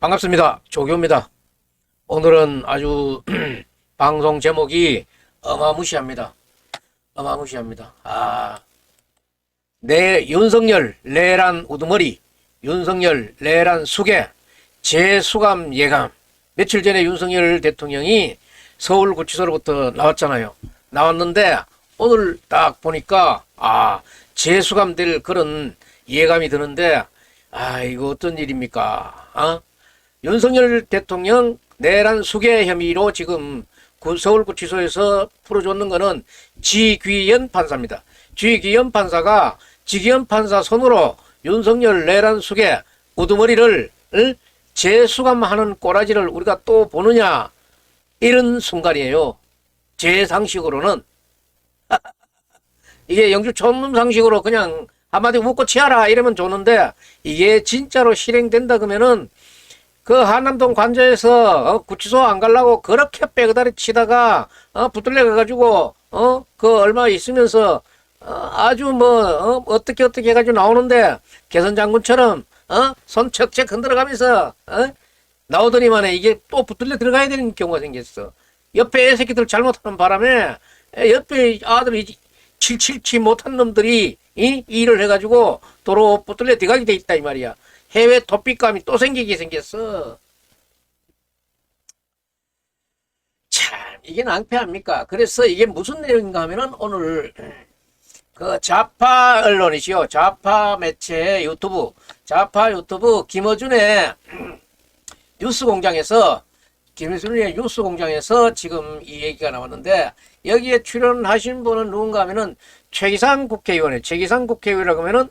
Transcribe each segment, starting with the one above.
반갑습니다. 조교입니다. 오늘은 아주 방송 제목이 어마무시합니다. 어마무시합니다. 내 윤석열 내란 우두머리, 윤석열 내란 수계, 재수감 예감. 며칠 전에 윤석열 대통령이 서울구치소로부터 나왔잖아요. 나왔는데 오늘 딱 보니까 재수감될 그런 예감이 드는데 이거 어떤 일입니까? 윤석열 대통령 내란 수계 혐의로 지금 서울구치소에서 풀어줬는 거는 지귀현 판사입니다. 지귀현 판사가 지귀현 판사 손으로 윤석열 내란 수계 우두머리를 재수감하는 꼬라지를 우리가 또 보느냐, 이런 순간이에요. 제 상식으로는 이게 영주 촌놈 상식으로 그냥 한마디 묻고 치아라 이러면 좋는데, 이게 진짜로 실행된다 그러면은 그 한남동 관저에서 구치소 안 가려고 그렇게 빼그다리 치다가 붙들려 가가지고 그 얼마 있으면서 아주 어떻게 해가지고 나오는데, 개선 장군처럼 손 척척 흔들어가면서 나오더니만에 이게 또 붙들려 들어가야 되는 경우가 생겼어. 옆에 애새끼들 잘못하는 바람에 옆에 아들이 칠칠치 못한 놈들이 이 일을 해가지고 도로 붙들려 들어가게 돼 있다 이 말이야. 해외 토픽감이 또 생기게 생겼어. 참, 이게 낭패합니까? 그래서 이게 무슨 내용인가 하면은 오늘 그 좌파 언론이시요, 좌파 매체 유튜브, 좌파 유튜브 김어준의 뉴스공장에서, 김어준의 뉴스공장에서 지금 이 얘기가 나왔는데, 여기에 출연하신 분은 누군가 하면은 최기상 국회의원이에요. 최기상 국회의원이라고 하면은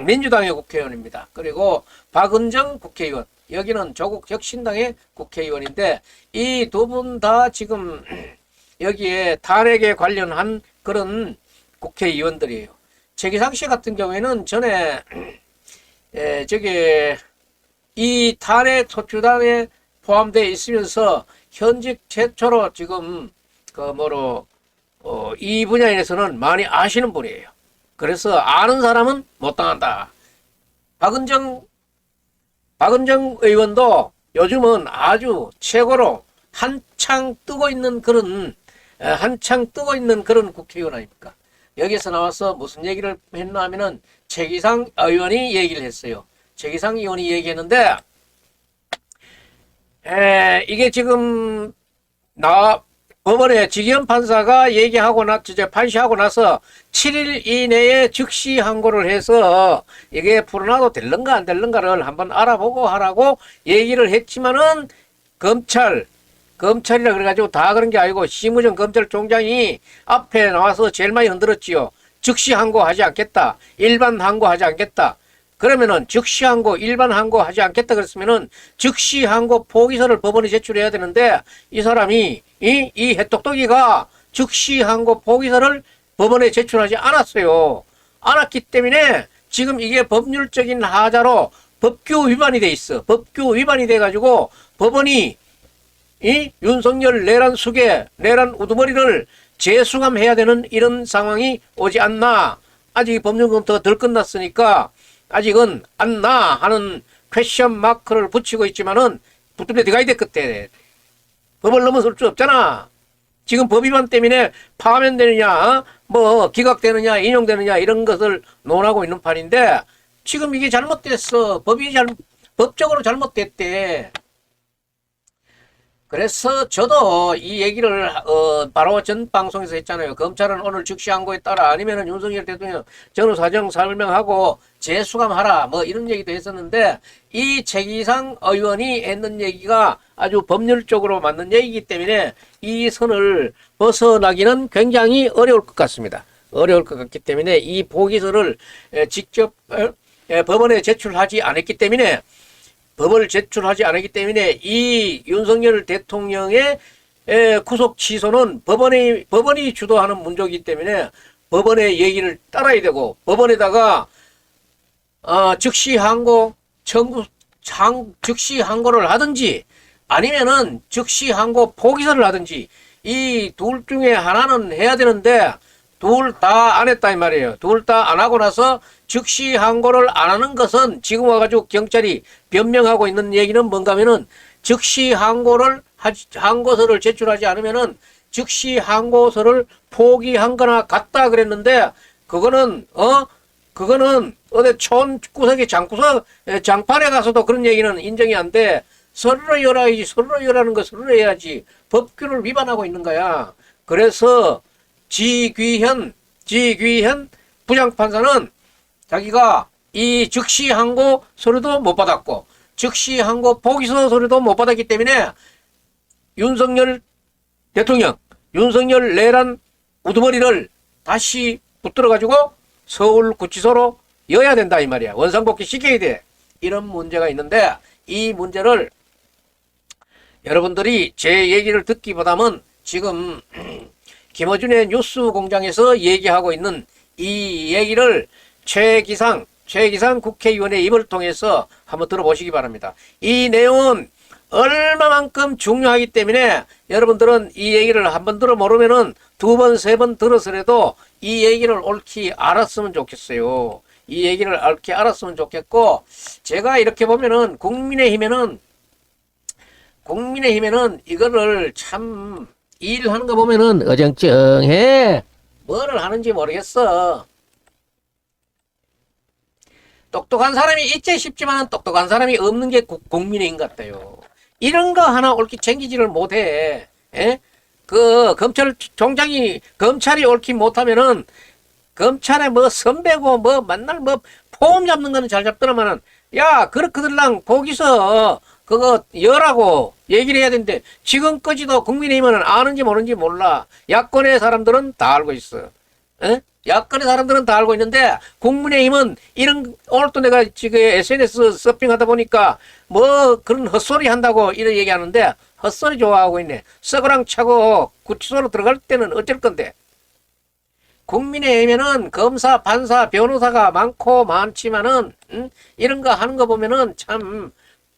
민주당의 국회의원입니다. 그리고 박은정 국회의원, 여기는 조국 혁신당의 국회의원인데, 이 두 분 다 지금 여기에 탄핵에 관련한 그런 국회의원들이에요. 최기상 씨 같은 경우에는 전에 이 탄핵 소추단에 포함되어 있으면서 현직 최초로 지금 이 분야에 대해서는 많이 아시는 분이에요. 그래서 아는 사람은 못 당한다. 박은정 의원도 요즘은 아주 최고로 한창 뜨고 있는 그런 국회의원 아닙니까? 여기서 나와서 무슨 얘기를 했나 하면은 최기상 의원이 얘기를 했어요. 최기상 의원이 얘기했는데, 이게 지금 법원에 지기현 판사가 판시하고 나서 7일 이내에 즉시 항고를 해서 이게 풀어놔도 될런가 안 될런가를 한번 알아보고 하라고 얘기를 했지만은, 검찰이라 그래가지고 다 그런 게 아니고 심우정 검찰총장이 앞에 나와서 제일 많이 흔들었지요. 즉시 항고하지 않겠다. 일반 항고하지 않겠다. 그러면은 즉시 항고, 일반 항고 하지 않겠다 그랬으면은 즉시 항고 포기서를 법원에 제출해야 되는데, 이 사람이 이 해똑똑이가 즉시 항고 포기서를 법원에 제출하지 않았어요. 않았기 때문에 지금 이게 법률적인 하자로 법규 위반이 돼 있어. 법규 위반이 돼 가지고 법원이 이 윤석열 내란 수계, 내란 우두머리를 재수감해야 되는 이런 상황이 오지 않나. 아직 법률 검토가 덜 끝났으니까 아직은 안나 하는 퀘션 마크를 붙이고 있지만은 붙들려 들어가야 돼. 그때 법을 넘어설 수 없잖아. 지금 법 위반 때문에 파면되느냐, 뭐 기각되느냐, 인용되느냐 이런 것을 논하고 있는 판인데 지금 이게 잘못됐어. 법적으로 잘못됐대. 그래서 저도 이 얘기를 바로 전 방송에서 했잖아요. 검찰은 오늘 즉시 항고에 따라 아니면은 윤석열 대통령 전후 사정 설명하고 재수감하라 뭐 이런 얘기도 했었는데 이 최기상 의원이 했는 얘기가 아주 법률적으로 맞는 얘기이기 때문에 이 선을 벗어나기는 굉장히 어려울 것 같습니다. 어려울 것 같기 때문에 이 보기서를 직접 법원에 제출하지 않았기 때문에 법을 제출하지 않았기 때문에 이 윤석열 대통령의 구속 취소는 법원이 주도하는 문제이기 때문에 법원의 얘기를 따라야 되고 법원에다가 즉시 항고 즉시 항고를 하든지 아니면은 즉시 항고 포기서를 하든지 이 둘 중에 하나는 해야 되는데 둘 다 안 했다 이 말이에요. 둘 다 안 하고 나서 즉시 항고를 안 하는 것은 지금 와가지고 경찰이 변명하고 있는 얘기는 뭔가 하면은 즉시 항고서를 제출하지 않으면은 즉시 항고서를 포기한 거나 같다 그랬는데 그거는 어디 촌구석에 장판에 가서도 그런 얘기는 인정이 안 돼. 서류로 열어야지. 서류로 열라는 거 서류로 해야지. 법규를 위반하고 있는 거야. 그래서 지귀현 부장판사는 자기가 이 즉시 항고 서류도 못 받았고 즉시 항고 포기서 서류도 못 받았기 때문에 윤석열 대통령, 윤석열 내란 우두머리를 다시 붙들어 가지고 서울구치소로 여야 된다 이 말이야. 원상복귀 시켜야 돼. 이런 문제가 있는데 이 문제를 여러분들이 제 얘기를 듣기보다는 지금 김어준의 뉴스공장에서 얘기하고 있는 이 얘기를 최기상 국회의원의 입을 통해서 한번 들어보시기 바랍니다. 이 내용은 얼마만큼 중요하기 때문에 여러분들은 이 얘기를 한번 들어 모르면은 두 번, 세 번 들어서라도 이 얘기를 옳게 알았으면 좋겠어요. 이 얘기를 옳게 알았으면 좋겠고, 제가 이렇게 보면은 국민의힘에는 이거를 참 일하는 거 보면은 어정쩡해. 뭐를 하는지 모르겠어. 똑똑한 사람이 있지 싶지만 똑똑한 사람이 없는 게 국민의힘 같아요. 이런 거 하나 옳게 챙기지를 못해. 에? 그 검찰이 옳게 못하면은 검찰에 뭐 선배고 뭐 맨날 뭐 포옹 잡는 거는 잘 잡더라마는 야 그렇거들랑 보기서 그거 열라고 얘기를 해야 되는데 지금까지도 국민의힘은 아는지 모르는지 몰라. 야권의 사람들은 다 알고 있어. 에? 야권의 사람들은 다 알고 있는데 국민의힘은 이런 오늘 또 내가 지금 SNS 서핑하다 보니까 뭐 그런 헛소리 한다고 이런 얘기하는데 헛소리 좋아하고 있네. 썩어랑 차고 구치소로 들어갈 때는 어쩔 건데. 국민의힘에는 검사, 판사, 변호사가 많지만은 이런 거 하는 거 보면은 참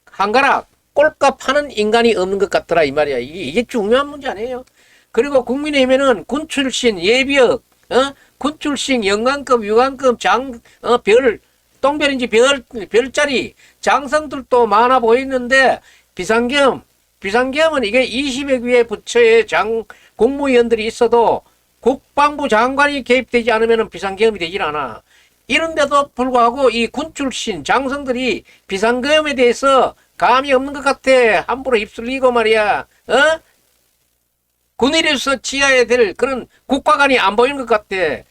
한가락 꼴값 하는 인간이 없는 것 같더라 이 말이야. 이게 중요한 문제 아니에요. 그리고 국민의힘에는 군 출신 예비역, 군 출신 영관급, 유관급, 별, 똥별인지 별자리 장성들도 많아 보이는데 비상계엄은 이게 20여 개의 부처의 공무위원들이 있어도 국방부 장관이 개입되지 않으면 비상계엄이 되질 않아. 이런데도 불구하고 이 군 출신 장성들이 비상계엄에 대해서 감이 없는 것 같아. 함부로 휩쓸리고 말이야. 군인으로서 지어야 될 그런 국가관이 안 보이는 것 같아.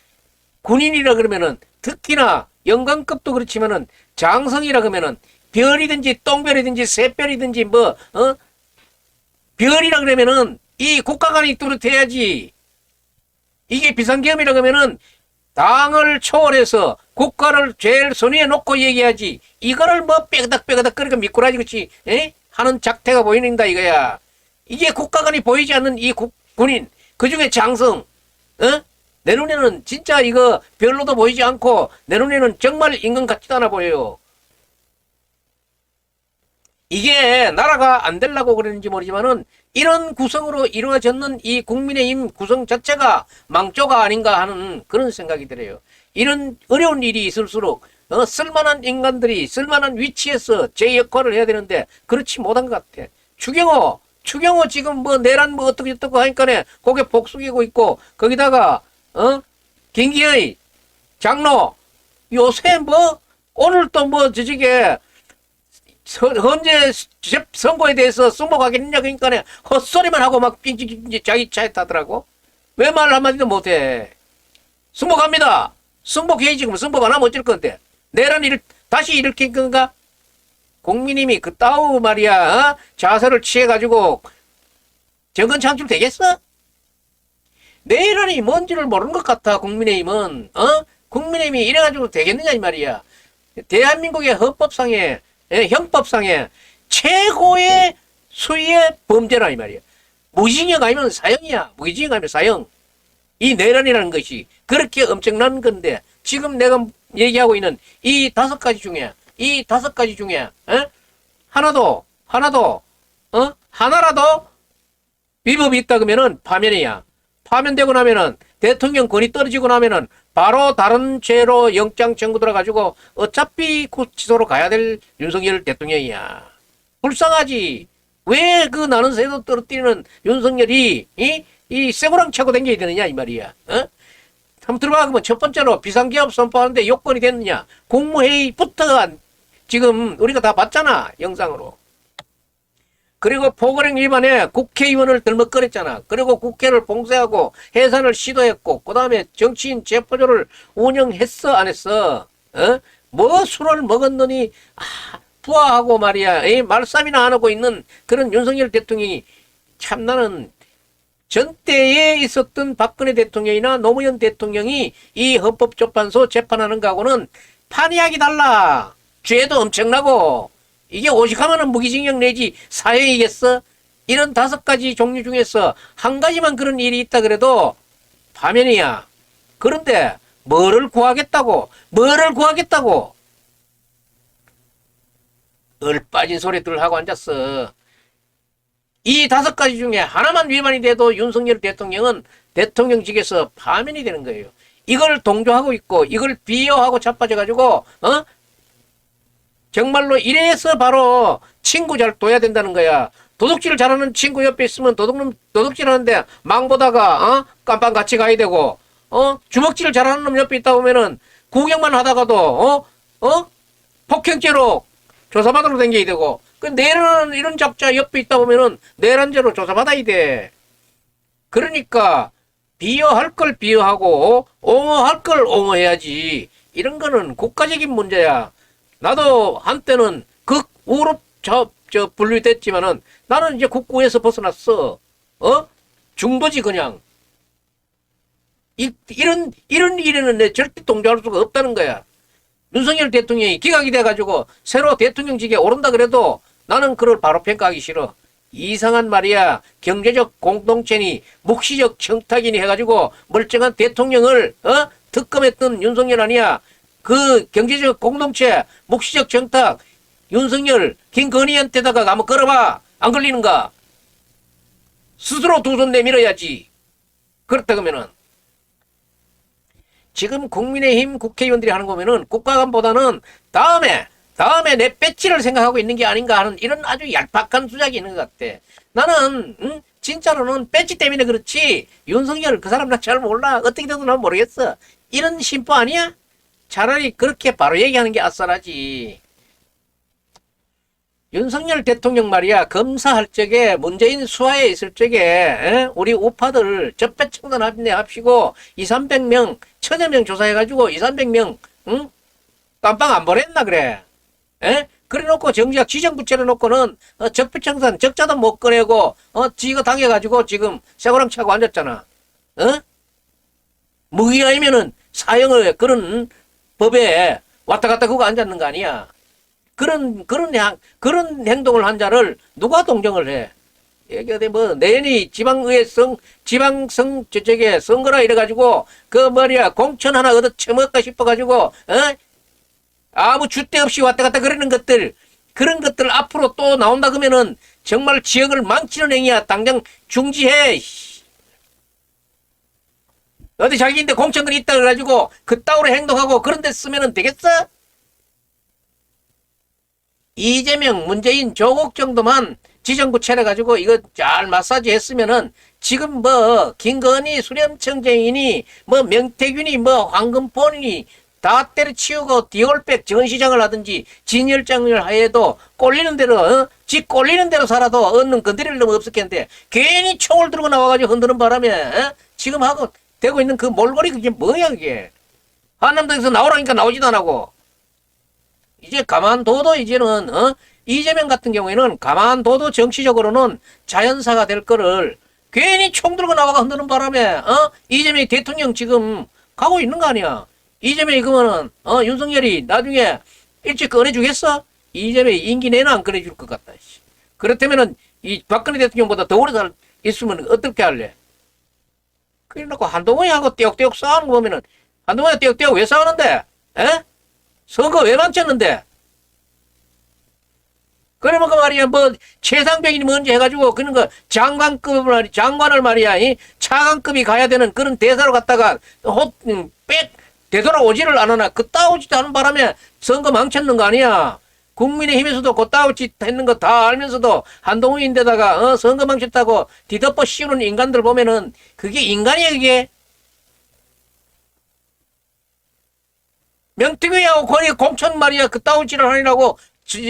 군인이라 그러면은 특히나 영관급도 그렇지만은 장성이라 그러면은 별이든지 똥별이든지 새별이든지 별이라 그러면은 이 국가관이 뚜렷해야지. 이게 비상계엄이라 그러면은 당을 초월해서 국가를 제일 선의에 놓고 얘기하지. 이거를 뭐 빼그닥 그러니까 미꾸라지 같이 하는 작태가 보이는다 이거야. 이게 국가관이 보이지 않는 이 군인 그중에 장성 내 눈에는 진짜 이거 별로도 보이지 않고 내 눈에는 정말 인간 같지도 않아 보여요. 이게 나라가 안 되려고 그러는지 모르지만은 이런 구성으로 이루어졌는 이 국민의힘 구성 자체가 망조가 아닌가 하는 그런 생각이 들어요. 이런 어려운 일이 있을수록 쓸만한 인간들이 쓸만한 위치에서 제 역할을 해야 되는데 그렇지 못한 것 같아. 추경호 지금 뭐 내란 뭐 어떻게 하니까네 고개 복 숙이고 있고 거기다가 김기의 장로 요새 뭐 오늘 또 뭐 저쪽에 헌재 선거에 대해서 승복하겠느냐 그러니까 헛소리만 하고 막 자기 차에 타더라고. 왜 말 한마디도 못해. 승복합니다. 승복해야지. 그럼 승복 안 하면 어쩔 건데. 내란 일을 다시 일으킬 건가? 국민님이 그따위 말이야 자세를 취해가지고 정권 창출 되겠어? 내란이 뭔지를 모르는 것 같아. 국민의힘은 국민의힘이 이래가지고 되겠느냐 이 말이야. 대한민국의 헌법상에 형법상에 최고의 수위의 범죄라 이 말이야. 무기징역 아니면 사형이야. 무기징역 아니면 사형. 이 내란이라는 것이 그렇게 엄청난 건데 지금 내가 얘기하고 있는 이 5가지 중에 하나라도 위법이 있다 그러면은 파면이야. 파면되고 나면은 대통령 권위 떨어지고 나면은 바로 다른 죄로 영장 청구 들어가지고 어차피 구치소로 가야 될 윤석열 대통령이야. 불쌍하지. 왜 그 나는 새도 떨어뜨리는 윤석열이 이 쇠고랑 차고 다녀야 되느냐 이 말이야. 한번 들어봐. 그러면 첫 번째로 비상기업 선포하는데 요건이 됐느냐. 국무회의부터 지금 우리가 다 봤잖아. 영상으로. 그리고 포괄형 위반에 국회의원을 들먹거렸잖아. 그리고 국회를 봉쇄하고 해산을 시도했고 그 다음에 정치인 재포조를 운영했어 안 했어? 뭐 술을 먹었느니 부하하고 말이야 말싸움이나 안 하고 있는 그런 윤석열 대통령이 참 나는 전때에 있었던 박근혜 대통령이나 노무현 대통령이 이 헌법재판소 재판하는 거하고는 판이하기 달라. 죄도 엄청나고 이게 오직하면은 무기징역 내지 사형이겠어? 이런 5가지 종류 중에서 한 가지만 그런 일이 있다 그래도 파면이야. 그런데 뭐를 구하겠다고? 얼빠진 소리들 하고 앉았어. 이 5가지 중에 하나만 위반이 돼도 윤석열 대통령은 대통령직에서 파면이 되는 거예요. 이걸 동조하고 있고 이걸 비호하고 자빠져가지고 정말로 이래서 바로 친구 잘 둬야 된다는 거야. 도둑질 잘하는 친구 옆에 있으면 도둑질 하는데 망보다가 깜빵 같이 가야 되고 주먹질 잘하는 놈 옆에 있다 보면은 구경만 하다가도 폭행죄로 조사받으러 다녀야 되고 그 내란 이런 잡자 옆에 있다 보면은 내란죄로 조사받아야 돼. 그러니까 비호할 걸 비호하고 옹호할 걸 옹호해야지. 이런 거는 국가적인 문제야. 나도 한때는 극우로 분류됐지만은 나는 이제 국구에서 벗어났어. 중도지 그냥. 이런 일에는 내 절대 동조할 수가 없다는 거야. 윤석열 대통령이 기각이 돼가지고 새로 대통령직에 오른다 그래도 나는 그걸 바로 평가하기 싫어. 이상한 말이야. 경제적 공동체니 묵시적 청탁이니 해가지고 멀쩡한 대통령을 특검했던 윤석열 아니야. 그 경제적 공동체 묵시적 청탁 윤석열 김건희한테다가 한번 걸어봐. 안 걸리는가? 스스로 두 손 내밀어야지. 그렇다 그러면은 지금 국민의힘 국회의원들이 하는 거면은 국가감보다는 다음에 내 배치를 생각하고 있는 게 아닌가 하는 이런 아주 얄팍한 수작이 있는 것 같아. 나는 진짜로는 배치 때문에 그렇지 윤석열 그 사람 나 잘 몰라. 어떻게 되든 난 모르겠어. 이런 심보 아니야? 차라리 그렇게 바로 얘기하는 게 아싸라지. 윤석열 대통령 말이야 검사할 적에 문재인 수하에 있을 적에 우리 우파들 적폐청산 합시고 200~300명 1000여 명 조사해가지고 200~300명 깜빵 안 보냈나 그래. 그래 놓고 정작 지정부처를 놓고는 적폐청산 적자도 못 꺼내고 지가 당해가지고 지금 쇠고랑 차고 앉았잖아. 무기 아니면은 사형을 그런 법에 왔다 갔다 그거 앉았는 거 아니야. 그런 행동을 한 자를 누가 동정을 해? 이게 어디 뭐 내년이 지방성 저쪽에 선거라 이래가지고 그 뭐냐 공천 하나 얻어 처먹을까 싶어가지고 아무 줏대 없이 왔다 갔다 그러는 것들 그런 것들 앞으로 또 나온다 그러면은 정말 지역을 망치는 행위야. 당장 중지해. 어디 자기인데 공천권이 있다 그래가지고 그따위로 행동하고 그런 데 쓰면은 되겠어? 이재명, 문재인, 조국 정도만 지정부 차려가지고 이거 잘 마사지 했으면은 지금 뭐 김건희 수렴청정이니 뭐 명태균이 뭐 황금폰이니 다 때려치우고 디올백 전시장을 하든지 진열장을 해도 꼴리는 대로 지 꼴리는 대로 살아도 얻는 건드릴 놈 없었겠는데 괜히 총을 들고 나와가지고 흔드는 바람에 지금 하고 되고 있는 그 몰골이 그게 뭐야 그게. 한남동에서 나오라니까 나오지도 안 하고. 이제 가만둬도 이제는 이재명 같은 경우에는 가만둬도 정치적으로는 자연사가 될 거를 괜히 총 들고 나와가 흔드는 바람에 이재명이 대통령 지금 가고 있는 거 아니야. 이재명이 그러면은 윤석열이 나중에 일찍 꺼내주겠어? 이재명이 임기 내는 안 꺼내줄 것 같다. 그렇다면은 이 박근혜 대통령보다 더 오래 있으면 어떻게 할래? 그래놓고 한동훈이하고 떼옥떼옥 싸우는 거 보면은 한동훈이 떼옥떼옥 왜 싸우는데? 에? 선거 왜 망쳤는데? 그러면 그 말이야, 뭐, 최상병이 뭔지 해가지고, 그런 거, 장관을 말이야, 이 차관급이 가야 되는 그런 대사로 갔다가, 되돌아오지를 않으나, 그따오지도 않은 바람에 선거 망쳤는 거 아니야. 국민의힘에서도 그따오지 했는 거 다 알면서도 한동훈인데다가, 선거 망쳤다고 뒤덮어 씌우는 인간들 보면은, 그게 인간이야, 그게? 명태균이하고 권위 공천 말이야 그따위 지랄 하느라고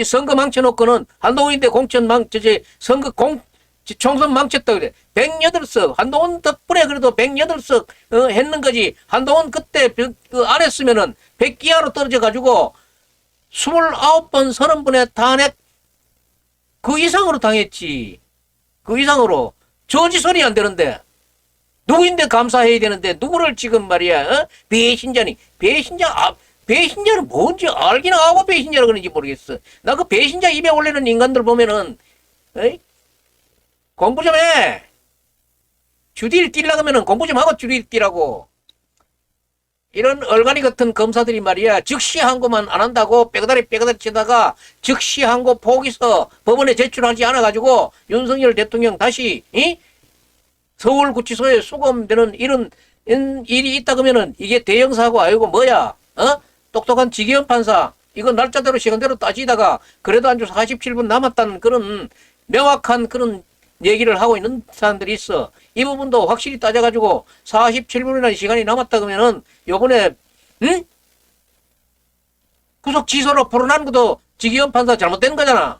선거 망쳐놓고는 한동훈인데 총선 망쳤다 그래. 108석 한동훈 덕분에 그래도 108석 했는 거지. 한동훈 그때 안 했으면은 100 이하로 떨어져 가지고 29번 30번의 탄핵 그 이상으로 당했지. 그 이상으로 저지 소리 안 되는데 누구인데 감사해야 되는데 누구를 지금 말이야 배신자니 배신자는 뭔지 알긴 하고 배신자라 그런지 모르겠어. 나 그 배신자 입에 올리는 인간들 보면은, 공부 좀 해. 주디를 뛰려고 하면은 공부 좀 하고 주디를 뛰라고. 이런 얼간이 같은 검사들이 말이야, 즉시 항고만 안 한다고 빼그다리 치다가 즉시 항고 포기서 법원에 제출하지 않아가지고 윤석열 대통령 다시, 서울구치소에 수감되는 이런 일이 있다 그러면은 이게 대형사고 아니고 뭐야, 똑똑한 지기현 판사, 이거 날짜대로 시간대로 따지다가 그래도 한 주 47분 남았다는 그런 명확한 그런 얘기를 하고 있는 사람들이 있어. 이 부분도 확실히 따져가지고 47분이라는 시간이 남았다 그러면은 요번에 구속 취소로 풀어난 것도 지기현 판사 잘못된 거잖아.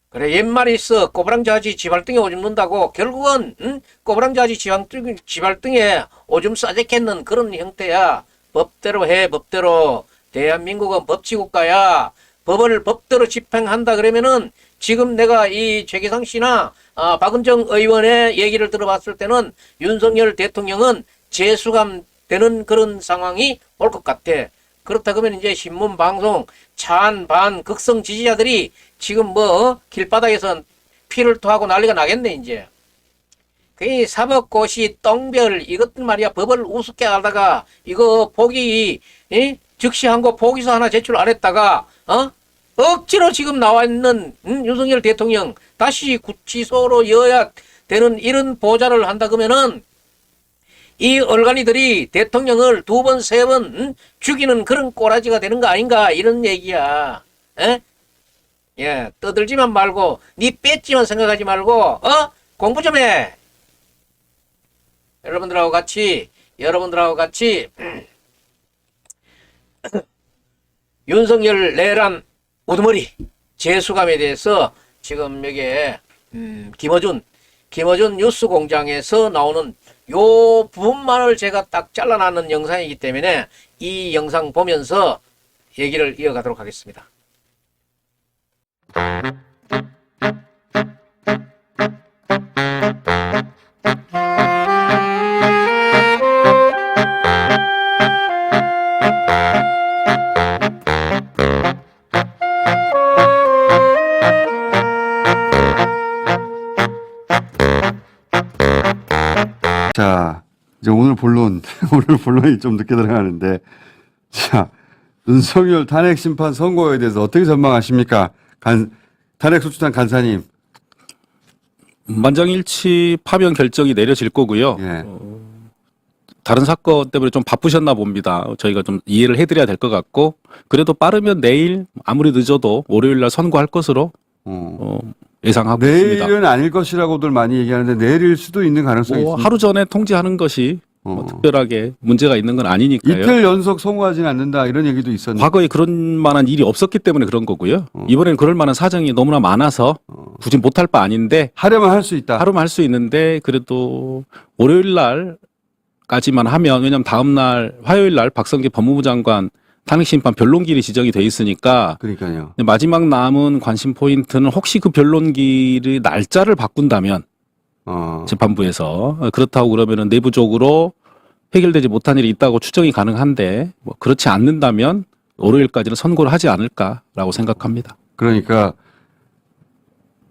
그래 옛말에 있어 꼬부랑자지 지발등에 오줌 넣는다고 결국은 꼬부랑자지 지발등에 오줌 싸재겠는 그런 형태야. 법대로 해. 법대로. 대한민국은 법치국가야. 법을 법대로 집행한다 그러면은 지금 내가 이 최기상 씨나 박은정 의원의 얘기를 들어봤을 때는 윤석열 대통령은 재수감되는 그런 상황이 올 것 같아. 그렇다 그러면 이제 신문 방송 찬반 극성 지지자들이 지금 뭐 길바닥에서 피를 토하고 난리가 나겠네 이제. 그 사법고시 똥별 이것들 말이야 법을 우습게 하다가 이거 포기 즉시 한거 포기서 하나 제출 안 했다가 억지로 지금 나와 있는 윤석열 대통령 다시 구치소로 여야 되는 이런 보좌를 한다 그러면은 이 얼간이들이 대통령을 2번, 3번 죽이는 그런 꼬라지가 되는 거 아닌가 이런 얘기야. 예, 떠들지만 말고 니 뺐지만 생각하지 말고 공부 좀 해. 여러분들하고 같이 윤석열 내란 우두머리 재수감에 대해서 지금 여기에 김어준 뉴스공장에서 나오는 요 부분만을 제가 딱 잘라놨는 영상이기 때문에 이 영상 보면서 얘기를 이어가도록 하겠습니다. 자, 이제 오늘 본론이 좀 늦게 들어가는데, 자, 윤석열 탄핵 심판 선고에 대해서 어떻게 전망하십니까? 탄핵 소추단 간사님. 만장일치 파면 결정이 내려질 거고요. 예. 다른 사건 때문에 좀 바쁘셨나 봅니다. 저희가 좀 이해를 해드려야 될 것 같고 그래도 빠르면 내일 아무리 늦어도 월요일 날 선고할 것으로 예상하고 있습니다. 내일은 아닐 것이라고들 많이 얘기하는데 내일일 수도 있는 가능성이 있습니다. 하루 전에 통지하는 것이 뭐 특별하게 문제가 있는 건 아니니까요. 이틀 연속 선고하지는 않는다 이런 얘기도 있었는데. 과거에 그런 만한 일이 없었기 때문에 그런 거고요. 이번에는 그럴 만한 사정이 너무나 많아서 굳이 못할 바 아닌데 하려면 할 수 있다. 하루만 할 수 있는데 그래도 월요일 날까지만 하면 왜냐하면 다음 날 화요일 날 박성계 법무부 장관 탄핵심판 변론기일이 지정이 돼 있으니까 그러니까요. 마지막 남은 관심 포인트는 혹시 그 변론기일의 날짜를 바꾼다면 재판부에서 그렇다고 그러면은 내부적으로 해결되지 못한 일이 있다고 추정이 가능한데 뭐 그렇지 않는다면 월요일까지는 선고를 하지 않을까라고 생각합니다. 그러니까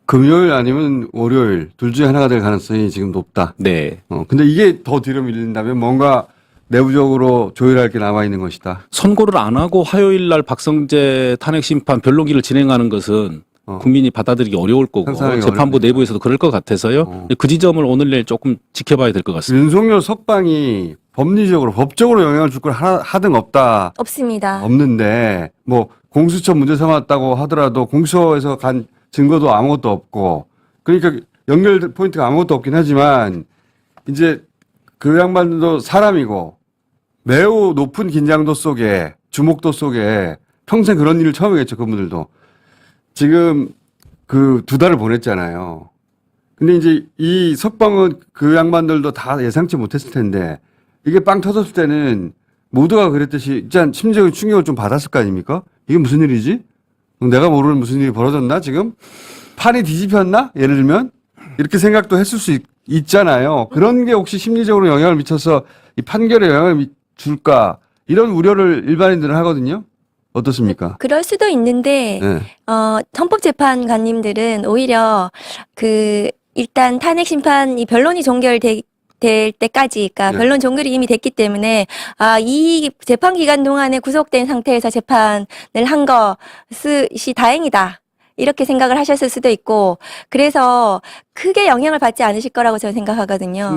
금요일 아니면 월요일 둘 중에 하나가 될 가능성이 지금 높다. 네. 근데 이게 더 뒤로 밀린다면 뭔가 내부적으로 조율할 게 남아 있는 것이다. 선고를 안 하고 화요일 날 박성재 탄핵심판 변론기를 진행하는 것은 국민이 받아들이기 어려울 거고 재판부 내부에서도 그럴 것 같아서요. 그 지점을 오늘 내일 조금 지켜봐야 될 것 같습니다. 윤석열 석방이 법적으로 영향을 줄 걸 하등 없다. 없습니다. 없는데 뭐 공수처 문제 삼았다고 하더라도 공수처에서 간 증거도 아무것도 없고 그러니까 연결 포인트가 아무것도 없긴 하지만 이제 그 양반도 사람이고 매우 높은 긴장도 속에 주목도 속에 평생 그런 일을 처음이겠죠. 그분들도. 지금 그 2달을 보냈잖아요. 근데 이제 이 석방은 그 양반들도 다 예상치 못했을 텐데 이게 빵 터졌을 때는 모두가 그랬듯이 일단 심리적인 충격을 좀 받았을 거 아닙니까? 이게 무슨 일이지? 내가 모르는 무슨 일이 벌어졌나 지금? 판이 뒤집혔나? 예를 들면 이렇게 생각도 했을 수 있잖아요. 그런 게 혹시 심리적으로 영향을 미쳐서 이 판결에 영향을 줄까? 이런 우려를 일반인들은 하거든요. 어떻습니까? 그럴 수도 있는데 네. 헌법재판관님들은 오히려 일단 탄핵 심판이 변론이 종결될 때까지, 그러니까 네. 변론 종결이 이미 됐기 때문에 이 재판 기간 동안에 구속된 상태에서 재판을 한 것이 다행이다. 이렇게 생각을 하셨을 수도 있고, 그래서 크게 영향을 받지 않으실 거라고 저는 생각하거든요.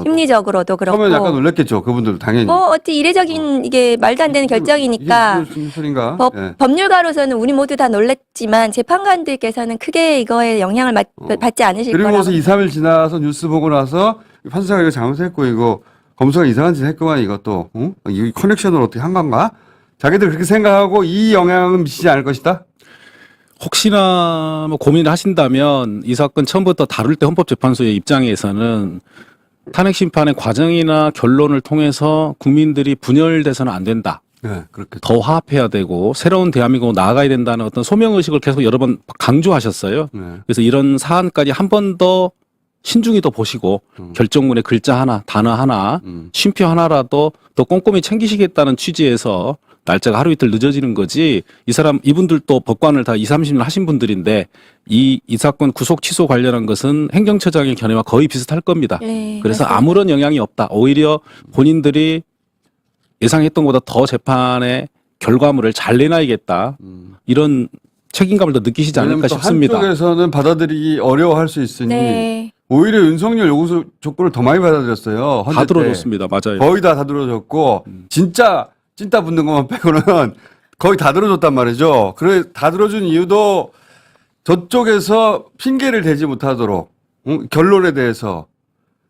심리적으로도 그렇고. 처음에 약간 놀랬겠죠. 그분들 당연히. 어찌 이례적인 이게 말도 안 되는 결정이니까. 이게 무슨 소린가? 네. 법률가로서는 우리 모두 다 놀랬지만 재판관들께서는 크게 이거에 영향을 받지 않으실 거라고. 그리고서 2, 3일 지나서 뉴스 보고 나서 판사가 이거 잘못했고 이거 검사가 이상한 짓 했구만 이것도. 이 커넥션을 어떻게 한 건가? 자기들 그렇게 생각하고 이 영향은 미치지 않을 것이다. 혹시나 뭐 고민을 하신다면 이 사건 처음부터 다룰 때 헌법재판소의 입장에서는 탄핵 심판의 과정이나 결론을 통해서 국민들이 분열돼서는 안 된다. 네, 그렇게 더 화합해야 되고 새로운 대한민국으로 나아가야 된다는 어떤 소명의식을 계속 여러 번 강조하셨어요. 네. 그래서 이런 사안까지 한 번 더 신중히 더 보시고 결정문에 글자 하나, 단어 하나, 쉼표 하나라도 더 꼼꼼히 챙기시겠다는 취지에서 날짜가 하루 이틀 늦어지는 거지. 이분들도 법관을 다 20, 30년 하신 분들인데 이 사건 구속 취소 관련한 것은 행정처장의 견해와 거의 비슷할 겁니다. 네, 그래서 맞습니다. 아무런 영향이 없다. 오히려 본인들이 예상했던 것보다 더 재판의 결과물을 잘 내놔야겠다. 이런 책임감을 더 느끼시지 않을까 싶습니다. 한쪽에서는 받아들이기 어려워할 수 있으니 네. 오히려 윤석열 요구 조건을 더 많이 받아들였어요. 다 들어줬습니다. 맞아요. 거의 다 들어줬고 진짜 찐따 붙는 것만 빼고는 거의 다 들어줬단 말이죠. 그래 다 들어준 이유도 저쪽에서 핑계를 대지 못하도록 결론에 대해서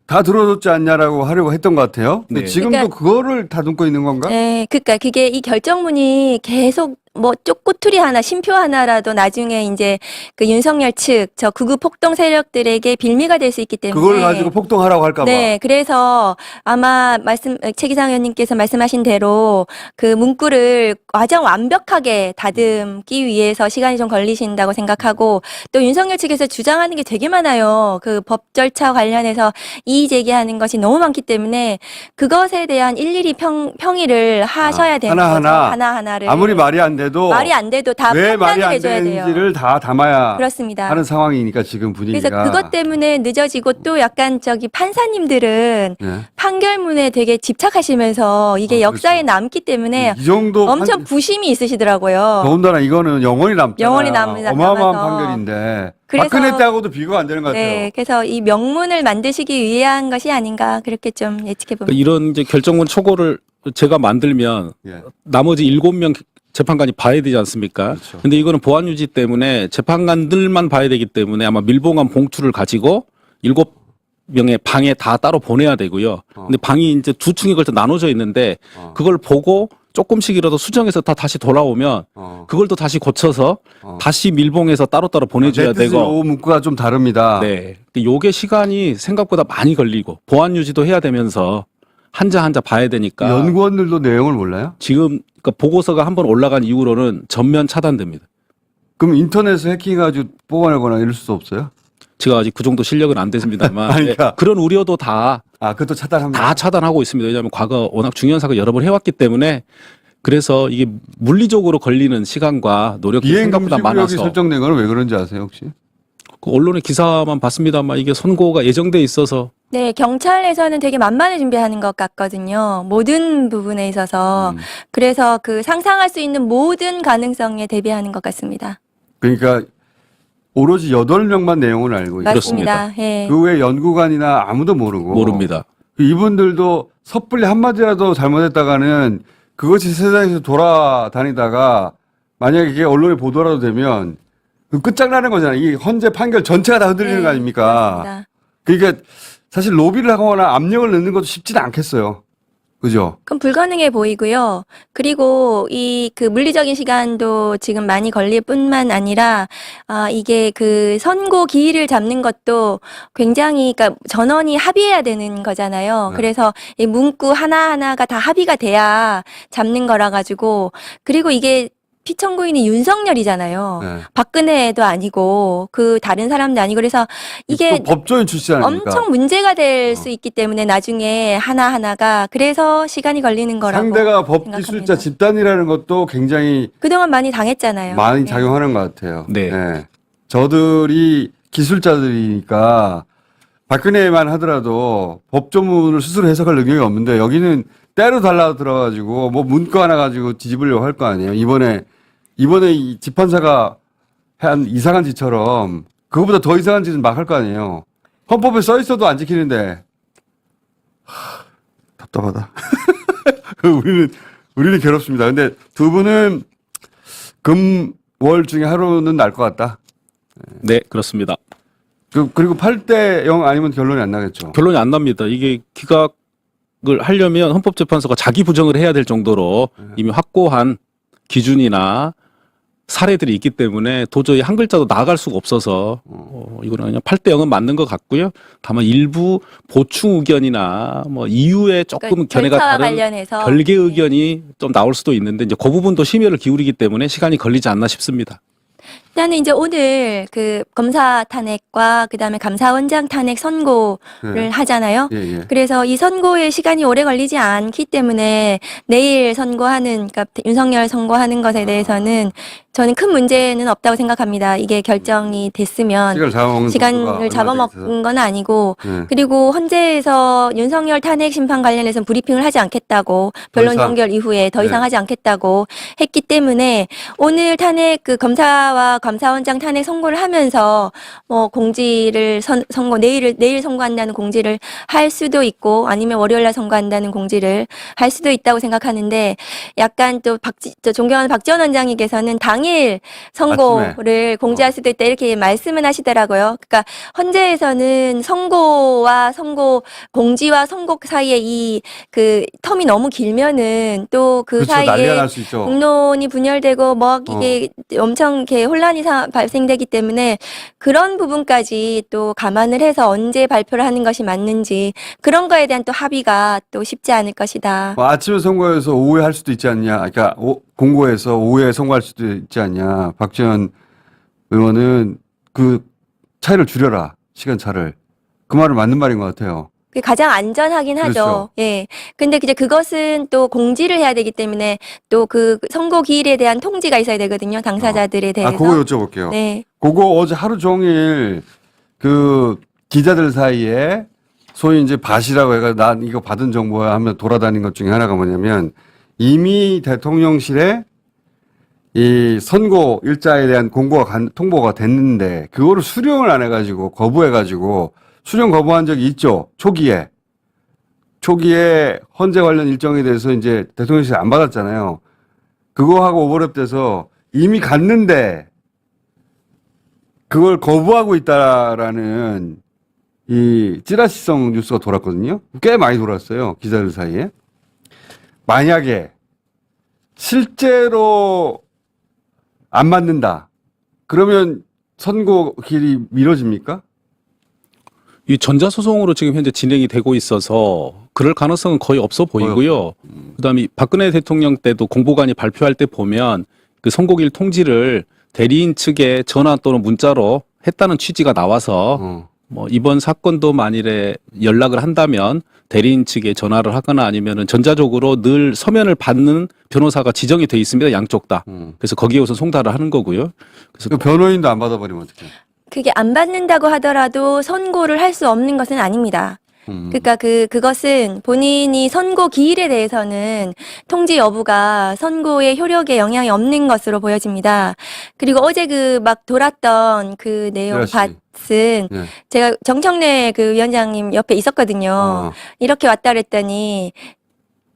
다 들어줬지 않냐라고 하려고 했던 것 같아요. 근데 네. 지금도 그러니까, 그거를 다듬고 있는 건가? 네, 그러니까 그게 이 결정문이 계속 뭐 꼬투리 하나, 심표 하나라도 나중에 이제 그 윤석열 측, 저 극우 폭동 세력들에게 빌미가 될 수 있기 때문에. 그걸 가지고 폭동하라고 할까 봐. 네, 그래서 아마 최 기상 의원님께서 말씀하신 대로 그 문구를 가장 완벽하게 다듬기 위해서 시간이 좀 걸리신다고 생각하고 또 윤석열 측에서 주장하는 게 되게 많아요. 그 법 절차 관련해서 이의 제기하는 것이 너무 많기 때문에 그것에 대한 일일이 평의를 하셔야 되는 거죠. 하나하나를. 하나하나를. 아무리 말이 안 돼도 돼도 말이 안 돼도 다 왜 말이 판단을 안 해줘야 돼요. 되는지를 다 담아야 그렇습니다. 하는 상황이니까 지금 분위기가. 그래서 그것 때문에 늦어지고 또 약간 저기 판사님들은 네. 판결문에 되게 집착하시면서 이게 역사에 남기 때문에 이 정도 엄청 부심이 있으시더라고요. 더군다나 이거는 영원히 남잖아요. 영원히 남아서. 어마어마한 판결인데 그래서- 박근혜 때하고도 비교가 안 되는 것 같아요. 네, 그래서 이 명문을 만드시기 위한 것이 아닌가 그렇게 좀 예측해 봅니다. 그러니까 이런 이제 결정문 초고를 제가 만들면 예. 나머지 7명 재판관이 봐야 되지 않습니까? 그렇죠. 근데 이거는 보안 유지 때문에 재판관들만 봐야 되기 때문에 아마 밀봉한 봉투를 가지고 7명의 방에 다 따로 보내야 되고요. 근데 방이 이제 두 층에 걸쳐 나눠져 있는데 그걸 보고 조금씩이라도 수정해서 다 다시 돌아오면 그걸 또 다시 고쳐서 다시 밀봉해서 따로따로 보내줘야 되고. 오 문구가 좀 다릅니다. 네. 요게 시간이 생각보다 많이 걸리고 보안 유지도 해야 되면서 한자 한자 봐야 되니까 연구원들도 내용을 몰라요? 지금 그러니까 보고서가 한번 올라간 이후로는 전면 차단됩니다. 그럼 인터넷에 해킹해가지고 뽑아내거나 이럴 수 없어요? 제가 아직 그 정도 실력은 안 됐습니다만 아니, 그러니까. 네, 그런 우려도 다 그것도 차단합니다. 다 차단하고 있습니다. 왜냐하면 과거 워낙 중요한 사고 여러 번 해왔기 때문에 그래서 이게 물리적으로 걸리는 시간과 노력이 비행 생각보다 금지 구역이 많아서 설정된 거는 왜 그런지 아세요 혹시? 그 언론의 기사만 봤습니다만 이게 선고가 예정돼 있어서 네, 경찰에서는 되게 만반을 준비하는 것 같거든요. 모든 부분에 있어서. 그래서 그 상상할 수 있는 모든 가능성에 대비하는 것 같습니다. 그러니까 오로지 8명만 내용을 알고 있고 맞습니다. 예. 그 외에 연구관이나 아무도 모르고 모릅니다. 이분들도 섣불리 한마디라도 잘못했다가는 그것이 세상에서 돌아다니다가 만약에 이게 언론에 보도라도 되면 그 끝장나는 거잖아요. 이 헌재 판결 전체가 다 흔들리는 네, 거 아닙니까? 그렇습니다. 그러니까 사실 로비를 하거나 압력을 넣는 것도 쉽지는 않겠어요. 그죠? 그럼 불가능해 보이고요. 그리고 이 그 물리적인 시간도 지금 많이 걸릴 뿐만 아니라 이게 그 선고 기일을 잡는 것도 굉장히 그러니까 전원이 합의해야 되는 거잖아요. 네. 그래서 이 문구 하나하나가 다 합의가 돼야 잡는 거라 가지고 그리고 이게 피청구인이 윤석열이잖아요. 네. 박근혜도 아니고 그 다른 사람도 아니고 그래서 이게 또 법조인 출신 아닙니까? 엄청 문제가 될 수 있기 때문에 나중에 하나하나가 그래서 시간이 걸리는 거라고 상대가 법기술자 생각합니다. 집단이라는 것도 굉장히 그동안 많이 당했잖아요. 많이 네. 작용하는 것 같아요. 네. 저들이 기술자들이니까 박근혜만 하더라도 법조문을 스스로 해석할 능력이 없는데 여기는 때로 달라 들어가지고 뭐 문구 하나 가지고 뒤집으려고 할 거 아니에요. 이번에 이 집판사가 한 이상한 짓처럼 그거보다 더 이상한 짓은 막 할 거 아니에요. 헌법에 써 있어도 안 지키는데 답답하다. 우리는 괴롭습니다. 근데 두 분은 금, 월 중에 하루는 날 것 같다. 네 그렇습니다. 그리고 8대 0 아니면 결론이 안 나겠죠. 결론이 안 납니다. 이게 기각을 하려면 헌법재판소가 자기 부정을 해야 될 정도로 이미 확고한 기준이나 사례들이 있기 때문에 도저히 한 글자도 나아갈 수가 없어서 이거는 그냥 8대 0은 맞는 것 같고요. 다만 일부 보충 의견이나 뭐 이유에 조금 그러니까 견해가 절차와 다른 관련해서 별개 의견이 좀 나올 수도 있는데 이제 그 부분도 심혈을 기울이기 때문에 시간이 걸리지 않나 싶습니다. 일단은 이제 오늘 그 검사 탄핵과 그다음에 감사원장 탄핵 선고를 네. 하잖아요. 예, 예. 그래서 이 선고에 시간이 오래 걸리지 않기 때문에 내일 선고하는 그러니까 윤석열 선고하는 것에 대해서는 저는 큰 문제는 없다고 생각합니다. 이게 결정이 됐으면 시간을 잡아먹는 시간을 잡아먹은 건 아니고 네. 그리고 헌재에서 윤석열 탄핵 심판 관련해서 브리핑을 하지 않겠다고 변론 이상? 종결 이후에 더 이상 네. 하지 않겠다고 했기 때문에 오늘 탄핵 그 검사와 감사원장 탄핵 선고를 하면서 뭐 공지를 선고 내일 선고한다는 공지를 할 수도 있고 아니면 월요일 날 선고한다는 공지를 할 수도 있다고 생각하는데 약간 또 존경하는 박지원 원장님께서는 당일 선고를 공지할 수도 있다 이렇게 말씀은 하시더라고요. 그러니까 헌재에서는 선고와 선고 공지와 선고 사이에 이 그 텀이 너무 길면은 또 그 그렇죠. 난리가 사이에 날 수 있죠. 공론이 분열되고 뭐 이게 엄청 이렇게 혼란이 발생되기 때문에 그런 부분까지 또 감안을 해서 언제 발표를 하는 것이 맞는지 그런 거에 대한 또 합의가 또 쉽지 않을 것이다. 뭐 아침에 선거해서 오후에 할 수도 있지 않냐. 그러니까 공고해서 오후에 선거할 수도 있지 않냐. 박지원 의원은 그 차이를 줄여라. 시간 차를. 그 말은 맞는 말인 것 같아요. 그게 가장 안전하긴 하죠. 그렇죠. 예. 근데 이제 그것은 또 공지를 해야 되기 때문에 또 그 선고 기일에 대한 통지가 있어야 되거든요. 당사자들에 대해서. 그거 여쭤볼게요. 네. 그거 어제 하루 종일 그 기자들 사이에 소위 이제 밭이라고 해가 난 이거 받은 정보야 하면 돌아다닌 것 중에 하나가 뭐냐면 이미 대통령실에 이 선고 일자에 대한 통보가 됐는데 그거를 수령을 안 해가지고 거부해가지고 수령 거부한 적이 있죠. 초기에 헌재 관련 일정에 대해서 이제 대통령실이 안 받았잖아요. 그거하고 오버랩돼서 이미 갔는데 그걸 거부하고 있다라는 이 찌라시성 뉴스가 돌았거든요. 꽤 많이 돌았어요. 기자들 사이에. 만약에 실제로 안 맞는다. 그러면 선고 길이 미뤄집니까? 이 전자소송으로 지금 현재 진행이 되고 있어서 그럴 가능성은 거의 없어 보이고요. 그다음에 박근혜 대통령 때도 공보관이 발표할 때 보면 그 선고일 통지를 대리인 측에 전화 또는 문자로 했다는 취지가 나와서 뭐 이번 사건도 만일에 연락을 한다면 대리인 측에 전화를 하거나 아니면은 전자적으로 늘 서면을 받는 변호사가 지정이 돼 있습니다. 양쪽 다. 그래서 거기에 우선 송달을 하는 거고요. 그래서 그 변호인도 안 받아버리면 어떡해? 그게 안 받는다고 하더라도 선고를 할 수 없는 것은 아닙니다. 그러니까 그것은 본인이 선고 기일에 대해서는 통지 여부가 선고의 효력에 영향이 없는 것으로 보여집니다. 그리고 어제 그 막 돌았던 그 내용 그렇지. 밭은 네. 제가 정청래 그 위원장님 옆에 있었거든요. 이렇게 왔다 그랬더니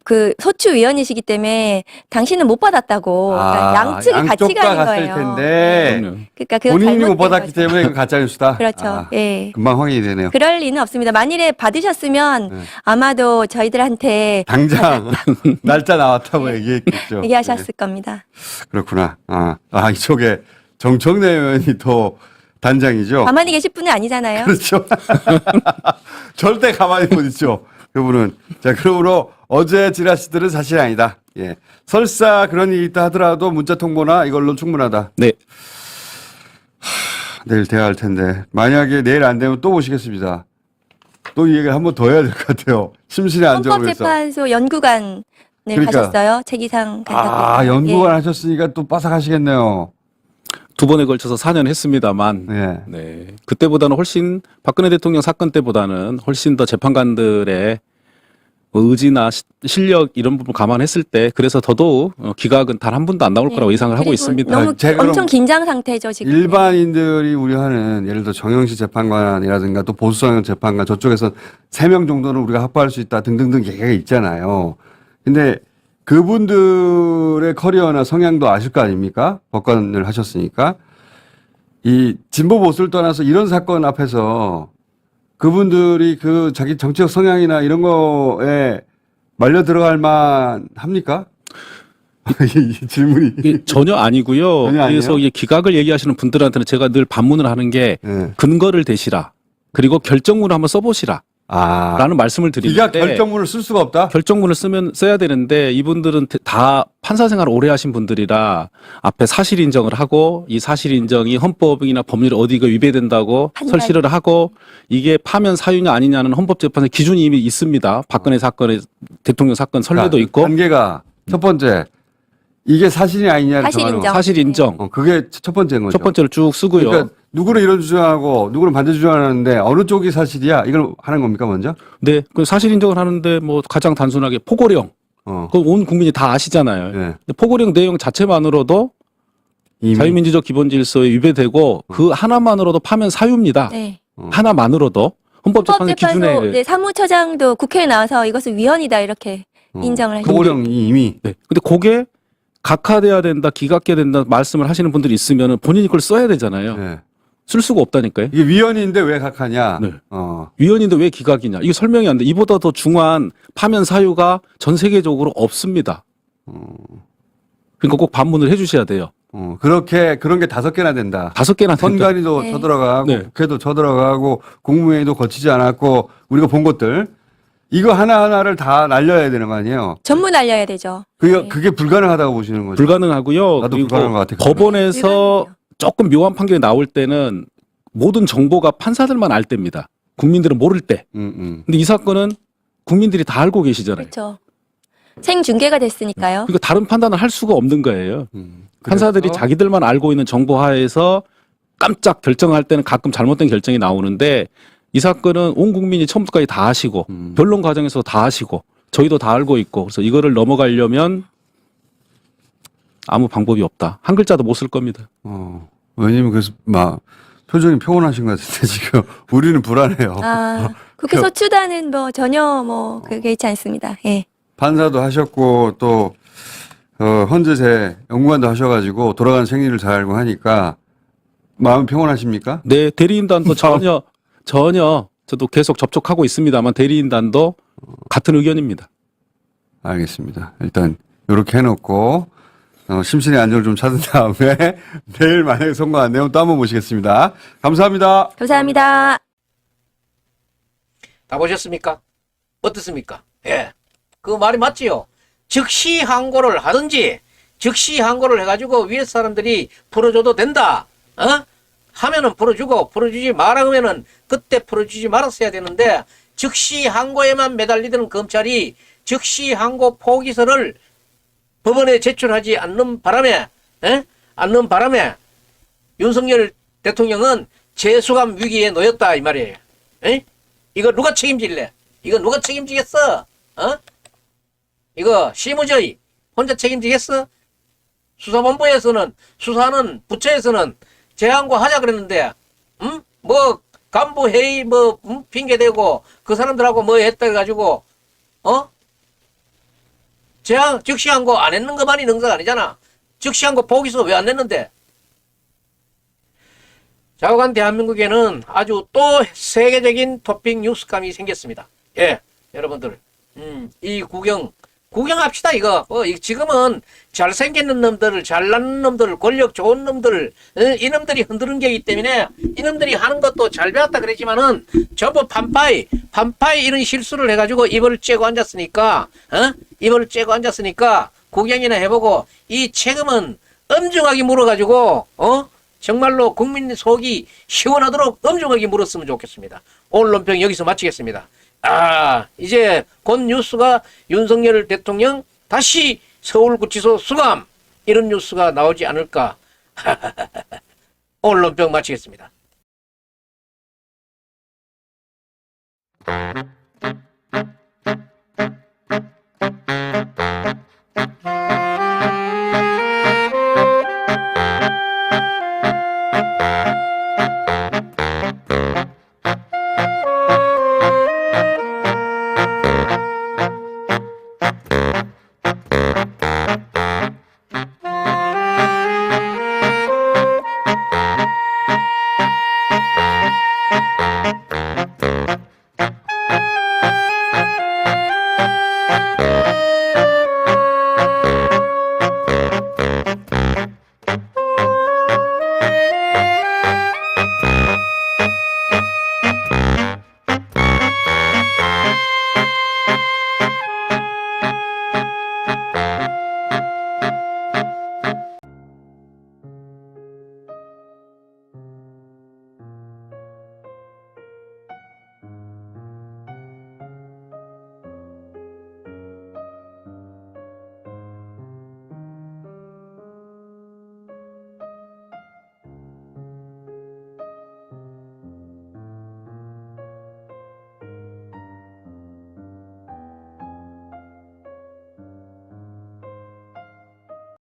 그 소추위원이시기 때문에 당신은 못 받았다고 그러니까 양측이 같이 양쪽과 가는 갔을 거예요. 텐데 그럼요. 그러니까 그건 본인이 못 잘못된 받았기 거죠. 때문에 이거 가짜 뉴스다. 그렇죠. 예. 금방 확인이 되네요. 그럴 리는 없습니다. 만일에 받으셨으면 네. 아마도 저희들한테 당장 날짜 나왔다고 네. 얘기했겠죠. 얘기하셨을 네. 겁니다. 그렇구나. 이쪽에 정청래 의원이 더 단장이죠. 가만히 계실 분은 아니잖아요. 그렇죠. 절대 가만히 못 있죠. 그분은. 자, 그러므로 어제 지라시들은 사실이 아니다. 예. 설사 그런 일이 있다 하더라도 문자 통보나 이걸로 충분하다. 네. 내일 대화할 텐데. 만약에 내일 안 되면 또 보시겠습니다. 또 이 얘기를 한 번 더 해야 될 것 같아요. 심신의 안정을 위해서. 헌법재판소 연구관을 그러니까. 하셨어요. 최기상 간사님. 연구관 하셨으니까 또 빠삭하시겠네요. 두 번에 걸쳐서 4년 했습니다만 네. 네. 그때보다는 훨씬 박근혜 대통령 사건 때보다는 훨씬 더 재판관들의 의지나 실력 이런 부분 감안했을 때 그래서 더더욱 기각은 단 한 분도 안 나올 거라고 예상을 하고 그리고 있습니다. 너무 제가 엄청 그럼 긴장 상태죠 지금. 일반인들이 우려하는 예를 들어 정영식 재판관이라든가 또 보수성 재판관 저쪽에서 3명 정도는 우리가 확보할 수 있다 등등등 얘기가 있잖아요. 근데 그분들의 커리어나 성향도 아실 거 아닙니까? 법관을 하셨으니까. 이 진보 보수를 떠나서 이런 사건 앞에서 그분들이 그 자기 정치적 성향이나 이런 거에 말려 들어갈 만 합니까? 이 질문이. 이게 전혀 아니고요. 전혀 아니에요? 그래서 이 기각을 얘기하시는 분들한테는 제가 늘 반문을 하는 게 네. 근거를 대시라. 그리고 결정문을 한번 써보시라. 라는 말씀을 기각 드리는데 결정문을 쓸 수가 없다? 결정문을 써야 되는데 이분들은 다 판사 생활을 오래 하신 분들이라 앞에 사실 인정을 하고 이 사실 인정이 헌법이나 법률 어디가 위배된다고 설치를 하고 이게 파면 사유냐 아니냐는 헌법재판의 기준이 이미 있습니다. 박근혜 사건의 대통령 사건 선례도 있고 단계가 첫 번째 이게 사실이 아니냐를 사실 정하는 인정. 거. 사실 인정 그게 첫 번째인 거죠. 첫 번째를 쭉 쓰고요. 그러니까 누구는 이런 주장하고 누구는 반대 주장하는데 어느 쪽이 사실이야? 이걸 하는 겁니까 먼저? 네, 그 사실 인정을 하는데 뭐 가장 단순하게 포고령. 그 온 국민이 다 아시잖아요. 네. 근데 포고령 내용 자체만으로도 이미 자유민주적 기본 질서에 위배되고 그 하나만으로도 파면 사유입니다. 네. 하나만으로도 헌법재판의 기준에 헌법재판소 네, 사무처장도 국회에 나와서 이것은 위헌이다 이렇게 인정을 하셨어요. 포고령이 이미 네. 근데 그게 각하돼야 된다, 기각해야 된다 말씀을 하시는 분들이 있으면은 본인이 그걸 써야 되잖아요. 네. 쓸 수가 없다니까요. 이게 위헌인데 왜 각하냐? 네. 어. 위헌인데 왜 기각이냐? 이게 설명이 안 돼. 이보다 더 중한 파면 사유가 전 세계적으로 없습니다. 그러니까 꼭 반문을 해주셔야 돼요. 그런 게 5개나 된다. 5개나 된다. 선관위도 네. 쳐들어가고 네. 국회도 쳐들어가고 국무회의도 거치지 않았고 우리가 본 것들 이거 하나하나를 다 날려야 되는 거 아니에요? 전부 날려야 되죠. 그게 불가능하다고 보시는 거죠? 불가능하고요. 나도 그리고 불가능한 것 같아, 그거는. 법원에서 불가능해요. 조금 묘한 판결이 나올 때는 모든 정보가 판사들만 알 때입니다. 국민들은 모를 때. 근데 이 사건은 국민들이 다 알고 계시잖아요. 그렇죠. 생중계가 됐으니까요. 그러니까 다른 판단을 할 수가 없는 거예요. 판사들이 그래서? 자기들만 알고 있는 정보 하에서 깜짝 결정할 때는 가끔 잘못된 결정이 나오는데 이 사건은 온 국민이 처음부터까지 다 아시고 변론 과정에서 다 아시고 저희도 다 알고 있고 그래서 이거를 넘어가려면 아무 방법이 없다. 한 글자도 못 쓸 겁니다. 왜냐면 그래서 막 표정이 평온하신 것 같은데 지금 우리는 불안해요. 아, 국회 소추단은 뭐 전혀 뭐 그게 있지 않습니다. 예. 판사도 하셨고 또 헌재세 연구관도 하셔가지고 돌아가는 생리를 잘 알고 하니까 마음 평온하십니까? 네, 대리인단도 전혀 저도 계속 접촉하고 있습니다만 대리인단도 같은 의견입니다. 알겠습니다. 일단 이렇게 해놓고 심신의 안정을 좀 찾은 다음에 내일 만약에 선거 안 되면 또 한번 모시겠습니다. 감사합니다. 감사합니다. 다 보셨습니까? 어떻습니까? 예. 그 말이 맞지요. 즉시 항고를 하든지 즉시 항고를 해가지고 위에 사람들이 풀어줘도 된다. 하면은 풀어주고 풀어주지 마라 하면은 그때 풀어주지 말았어야 되는데 즉시 항고에만 매달리던 검찰이 즉시 항고 포기서를 법원에 제출하지 않는 바람에 윤석열 대통령은 재수감 위기에 놓였다 이 말이에요. 이거 누가 책임질래? 이거 누가 책임지겠어? 이거 심우저희 혼자 책임지겠어? 수사본부에서는 수사하는 부처에서는 재항고 하자 그랬는데 뭐 간부 회의 뭐 핑계 대고 그 사람들하고 뭐 했다 해가지고 즉시항고 안 했는 것만이 능사가 아니잖아. 즉시항고 보기서 왜 안 냈는데? 좌우간 대한민국에는 아주 또 세계적인 토픽 뉴스감이 생겼습니다. 예, 여러분들 이 구경합시다 이거. 지금은 잘생긴 놈들, 잘난 놈들, 권력 좋은 놈들, 이놈들이 흔드는 게이기 때문에 이놈들이 하는 것도 잘 배웠다 그랬지만은 전부 판파이 이런 실수를 해가지고 입을 째고 앉았으니까 구경이나 해보고 이 책임은 엄중하게 물어가지고 정말로 국민 속이 시원하도록 엄중하게 물었으면 좋겠습니다. 오늘 논평 여기서 마치겠습니다. 이제 곧 뉴스가 윤석열 대통령 다시 서울구치소 수감 이런 뉴스가 나오지 않을까. 오늘 논평 마치겠습니다.